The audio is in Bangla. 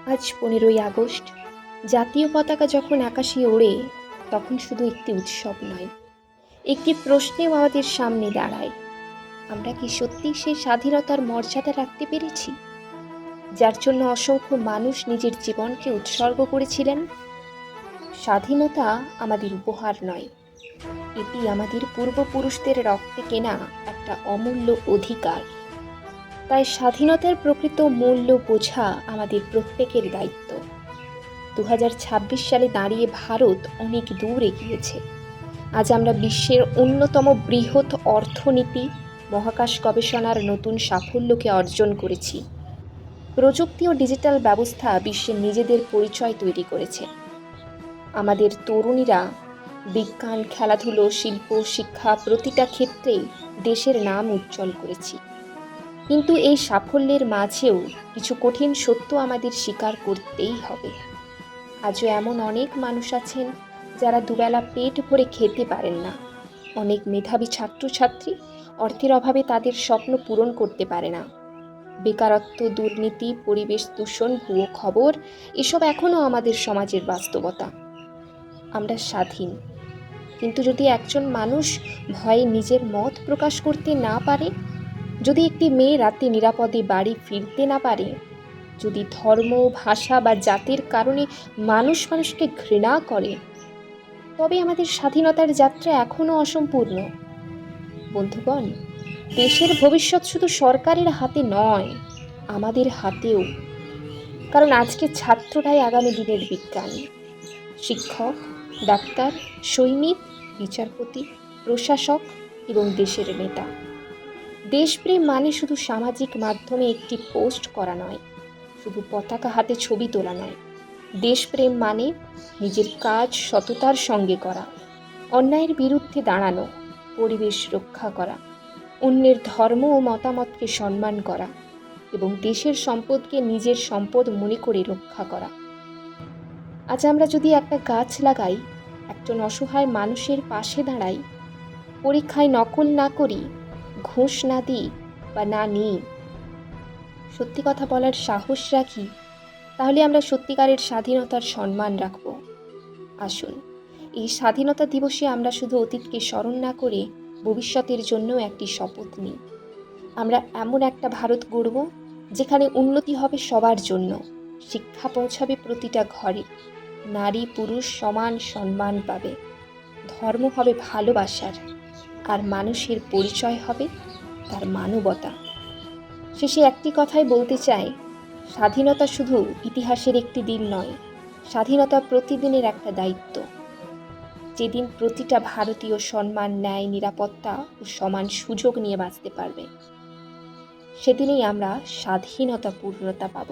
আজ 15ই আগস্ট। জাতীয় পতাকা যখন আকাশে ওড়ে, তখন শুধু একটি উৎসব নয়, একটি প্রশ্নেও আমাদের সামনে দাঁড়ায়। আমরা কি সত্যিই সেই স্বাধীনতার মর্যাদা রাখতে পেরেছি, যার জন্য অসংখ্য মানুষ নিজের জীবনকে উৎসর্গ করেছিলেন? স্বাধীনতা আমাদের উপহার নয়, এটি আমাদের পূর্বপুরুষদের রক্তে কেনা একটা অমূল্য অধিকার। তাই স্বাধীনতার প্রকৃত মূল্য বোঝা আমাদের প্রত্যেকের দায়িত্ব। 2026 সালে দাঁড়িয়ে ভারত অনেক দূর এগিয়েছে। আজ আমরা বিশ্বের অন্যতম বৃহৎ অর্থনীতি, মহাকাশ গবেষণার নতুন সাফল্যকে অর্জন করেছি। প্রযুক্তি ও ডিজিটাল ব্যবস্থা বিশ্বে নিজেদের পরিচয় তৈরি করেছে। আমাদের তরুণীরা বিজ্ঞান, খেলাধুলো, শিল্প, শিক্ষা প্রতিটা ক্ষেত্রেই দেশের নাম উজ্জ্বল করেছি। কিন্তু এই সাফল্যের মাঝেও কিছু কঠিন সত্য আমাদের স্বীকার করতেই হবে। আজও এমন অনেক মানুষ আছেন যারা দুবেলা পেট ভরে খেতে পারেন না। অনেক মেধাবী ছাত্রছাত্রী অর্থের অভাবে তাদের স্বপ্ন পূরণ করতে পারে না। বেকারত্ব, দুর্নীতি, পরিবেশ দূষণ, ভুয়ো খবর এসব এখনও আমাদের সমাজের বাস্তবতা। আমরা স্বাধীন, কিন্তু যদি একজন মানুষ ভয়ে নিজের মত প্রকাশ করতে না পারে, যদি একটি মেয়ে রাতে নিরাপদে বাড়ি ফিরতে না পারে, যদি ধর্ম, ভাষা বা জাতির কারণে মানুষ মানুষকে ঘৃণা করে, তবে আমাদের স্বাধীনতার যাত্রা এখনও অসম্পূর্ণ। বন্ধুগণ, দেশের ভবিষ্যৎ শুধু সরকারের হাতে নয়, আমাদের হাতেও। কারণ আজকে ছাত্ররাই আগামী দিনের বিজ্ঞানী, শিক্ষক, ডাক্তার, সৈনিক, বিচারপতি, প্রশাসক এবং দেশের নেতা। দেশপ্রেম মানে শুধু সামাজিক মাধ্যমে একটি পোস্ট করা নয়, শুধু পতাকা হাতে ছবি তোলা নয়। দেশপ্রেম মানে নিজের কাজ সততার সঙ্গে করা, অন্যায়ের বিরুদ্ধে দাঁড়ানো, পরিবেশ রক্ষা করা, অন্যের ধর্ম ও মতামতকে সম্মান করা এবং দেশের সম্পদকে নিজের সম্পদ মনে করে রক্ষা করা। আজ আমরা যদি একটা গাছ লাগাই, একজন অসহায় মানুষের পাশে দাঁড়াই, পরীক্ষায় নকল না করি, ঘুষ না দিই বা না নিই, সত্যি কথা বলার সাহস রাখি, তাহলে আমরা সত্যিকারের স্বাধীনতার সম্মান রাখব। আসুন, এই স্বাধীনতা দিবসে আমরা শুধু অতীতকে স্মরণ না করে ভবিষ্যতের জন্য একটি শপথ নিই। আমরা এমন একটা ভারত গড়ব যেখানে উন্নতি হবে সবার জন্য, শিক্ষা পৌঁছাবে প্রতিটা ঘরে, নারী পুরুষ সমান সম্মান পাবে, ধর্ম হবে ভালোবাসার, আর মানুষের পরিচয় হবে তার মানবতা। শেষে একটি কথাই বলতে চাই, স্বাধীনতা শুধু ইতিহাসের একটি দিন নয়, স্বাধীনতা প্রতিদিনের একটা দায়িত্ব। যেদিন প্রতিটা ভারতীয় সম্মান, ন্যায়, নিরাপত্তা ও সমান সুযোগ নিয়ে বাঁচতে পারবে, সেদিনই আমরা স্বাধীনতা পূর্ণতা পাব।